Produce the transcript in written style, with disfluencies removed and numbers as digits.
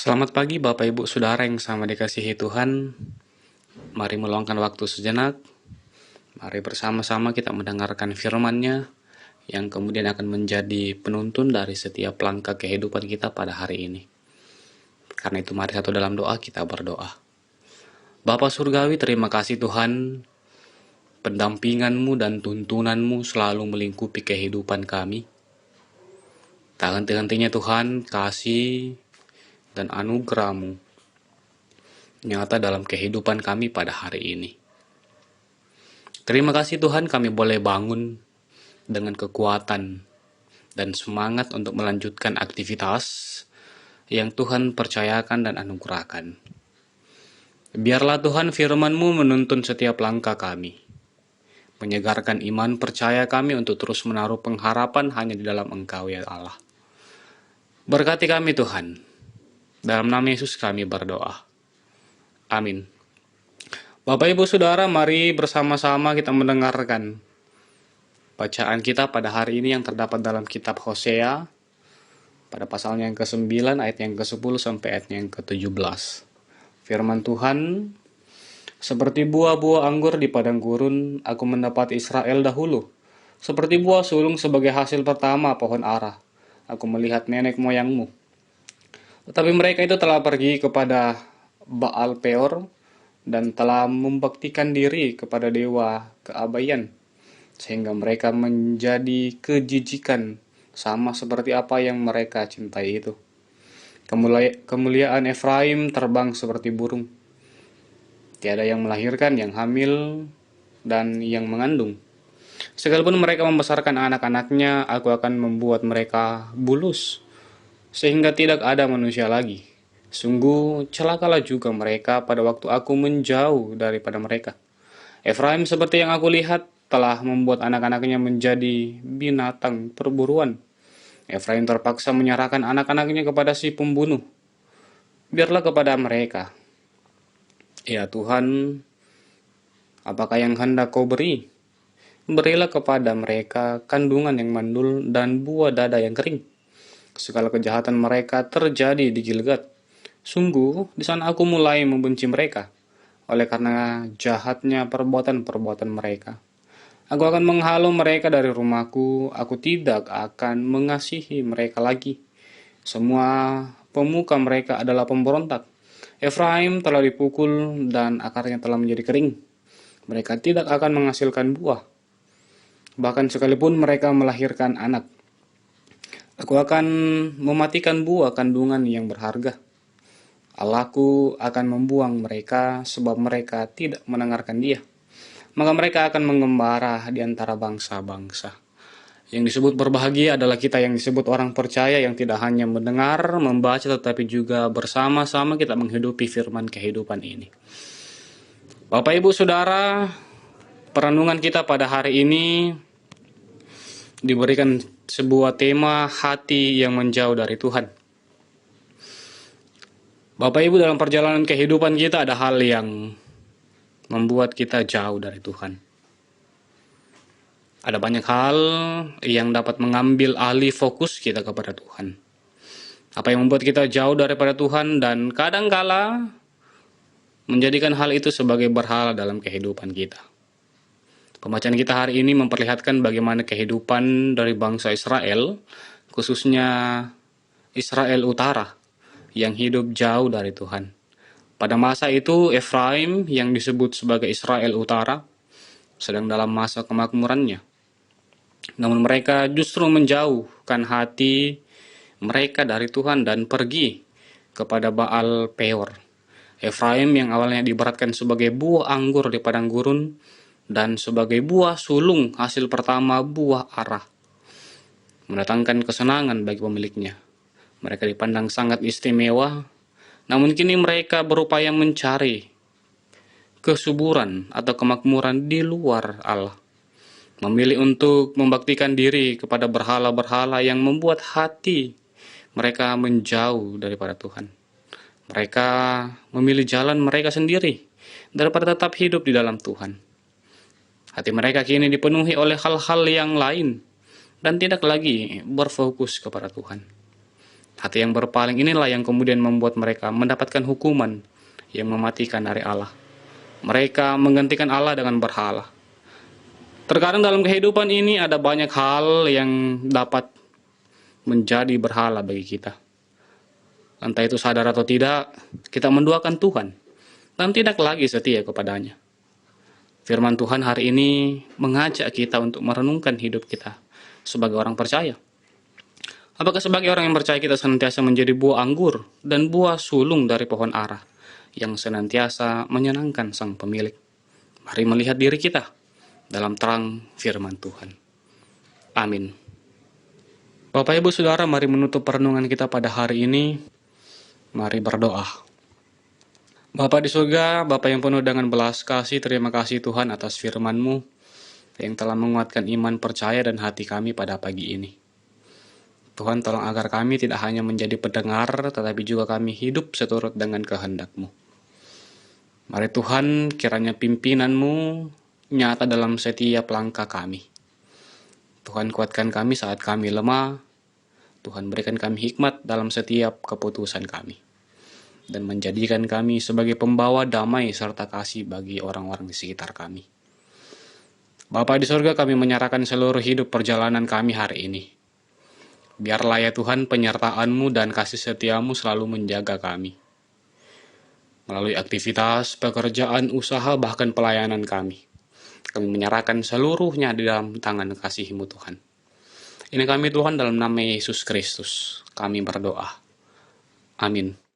Selamat pagi Bapak Ibu Saudara yang sama dikasihi Tuhan. Mari meluangkan waktu sejenak. Mari bersama-sama kita mendengarkan firman-Nya yang kemudian akan menjadi penuntun dari setiap langkah kehidupan kita pada hari ini. Karena itu mari satu dalam doa kita berdoa. Bapa Surgawi, terima kasih Tuhan. Pendampingan-Mu dan tuntunan-Mu selalu melingkupi kehidupan kami. Tak henti-hentinya Tuhan, kasih dan anugerah-Mu nyata dalam kehidupan kami pada hari ini. Terima kasih Tuhan, kami boleh bangun dengan kekuatan dan semangat untuk melanjutkan aktivitas yang Tuhan percayakan dan anugerahkan. Biarlah Tuhan firman-Mu menuntun setiap langkah kami, menyegarkan iman percaya kami untuk terus menaruh pengharapan hanya di dalam Engkau ya Allah. Berkati kami Tuhan, dalam nama Yesus kami berdoa. Amin. Bapak Ibu Saudara, mari bersama-sama kita mendengarkan bacaan kita pada hari ini yang terdapat dalam kitab Hosea pada pasalnya yang ke-9 ayat yang ke-10 sampai ayat yang ke-17. Firman Tuhan, seperti buah-buah anggur di padang gurun, aku mendapat Israel dahulu. Seperti buah sulung sebagai hasil pertama pohon ara, aku melihat nenek moyangmu. Tetapi mereka itu telah pergi kepada Baal Peor dan telah membaktikan diri kepada dewa keabaian, sehingga mereka menjadi kejijikan sama seperti apa yang mereka cintai itu. Kemuliaan Efraim terbang seperti burung. Tiada yang melahirkan, yang hamil, dan yang mengandung. Sekalipun mereka membesarkan anak-anaknya, aku akan membuat mereka bulus, sehingga tidak ada manusia lagi. Sungguh celakalah juga mereka pada waktu aku menjauh daripada mereka. Efraim seperti yang aku lihat telah membuat anak-anaknya menjadi binatang perburuan. Efraim terpaksa menyerahkan anak-anaknya kepada si pembunuh. Biarlah kepada mereka, ya Tuhan, apakah yang hendak Kau beri? Berilah kepada mereka kandungan yang mandul dan buah dada yang kering. Segala kejahatan mereka terjadi di Gilgad. Sungguh, di sana aku mulai membenci mereka, oleh karena jahatnya perbuatan-perbuatan mereka. Aku akan menghalau mereka dari rumahku, aku tidak akan mengasihi mereka lagi. Semua pemuka mereka adalah pemberontak. Efraim telah dipukul dan akarnya telah menjadi kering. Mereka tidak akan menghasilkan buah. Bahkan sekalipun mereka melahirkan anak, aku akan mematikan buah kandungan yang berharga. Allahku akan membuang mereka sebab mereka tidak mendengarkan Dia. Maka mereka akan mengembara di antara bangsa-bangsa. Yang disebut berbahagia adalah kita yang disebut orang percaya yang tidak hanya mendengar, membaca, tetapi juga bersama-sama kita menghidupi firman kehidupan ini. Bapak Ibu Saudara, perenungan kita pada hari ini diberikan sebuah tema hati yang menjauh dari Tuhan. Bapak Ibu, dalam perjalanan kehidupan kita ada hal yang membuat kita jauh dari Tuhan. Ada banyak hal yang dapat mengambil alih fokus kita kepada Tuhan. Apa yang membuat kita jauh daripada Tuhan dan kadangkala menjadikan hal itu sebagai berhala dalam kehidupan kita. Pembacaan kita hari ini memperlihatkan bagaimana kehidupan dari bangsa Israel, khususnya Israel Utara, yang hidup jauh dari Tuhan. Pada masa itu, Efraim yang disebut sebagai Israel Utara sedang dalam masa kemakmurannya. Namun mereka justru menjauhkan hati mereka dari Tuhan dan pergi kepada Baal Peor. Efraim yang awalnya diibaratkan sebagai buah anggur di padang gurun dan sebagai buah sulung hasil pertama buah ara, mendatangkan kesenangan bagi pemiliknya. Mereka dipandang sangat istimewa, namun kini mereka berupaya mencari kesuburan atau kemakmuran di luar Allah. Memilih untuk membaktikan diri kepada berhala-berhala yang membuat hati mereka menjauh daripada Tuhan. Mereka memilih jalan mereka sendiri daripada tetap hidup di dalam Tuhan. Hati mereka kini dipenuhi oleh hal-hal yang lain dan tidak lagi berfokus kepada Tuhan. Hati yang berpaling inilah yang kemudian membuat mereka mendapatkan hukuman yang mematikan dari Allah. Mereka menggantikan Allah dengan berhala. Terkadang dalam kehidupan ini ada banyak hal yang dapat menjadi berhala bagi kita. Entah itu sadar atau tidak, kita menduakan Tuhan dan tidak lagi setia kepadanya. Firman Tuhan hari ini mengajak kita untuk merenungkan hidup kita sebagai orang percaya. Apakah sebagai orang yang percaya kita senantiasa menjadi buah anggur dan buah sulung dari pohon ara yang senantiasa menyenangkan sang pemilik? Mari melihat diri kita dalam terang firman Tuhan. Amin. Bapak Ibu Saudara, mari menutup perenungan kita pada hari ini. Mari berdoa. Bapa di surga, Bapa yang penuh dengan belas kasih, terima kasih Tuhan atas firman-Mu yang telah menguatkan iman, percaya, dan hati kami pada pagi ini. Tuhan, tolong agar kami tidak hanya menjadi pendengar, tetapi juga kami hidup seturut dengan kehendak-Mu. Mari Tuhan, kiranya pimpinan-Mu nyata dalam setiap langkah kami. Tuhan, kuatkan kami saat kami lemah. Tuhan, berikan kami hikmat dalam setiap keputusan kami. Dan menjadikan kami sebagai pembawa damai serta kasih bagi orang-orang di sekitar kami. Bapa di surga, kami menyerahkan seluruh hidup perjalanan kami hari ini. Biarlah ya Tuhan, penyertaan-Mu dan kasih setia-Mu selalu menjaga kami. Melalui aktivitas, pekerjaan, usaha, bahkan pelayanan kami. Kami menyerahkan seluruhnya di dalam tangan kasih-Mu Tuhan. Ini kami Tuhan dalam nama Yesus Kristus. Kami berdoa. Amin.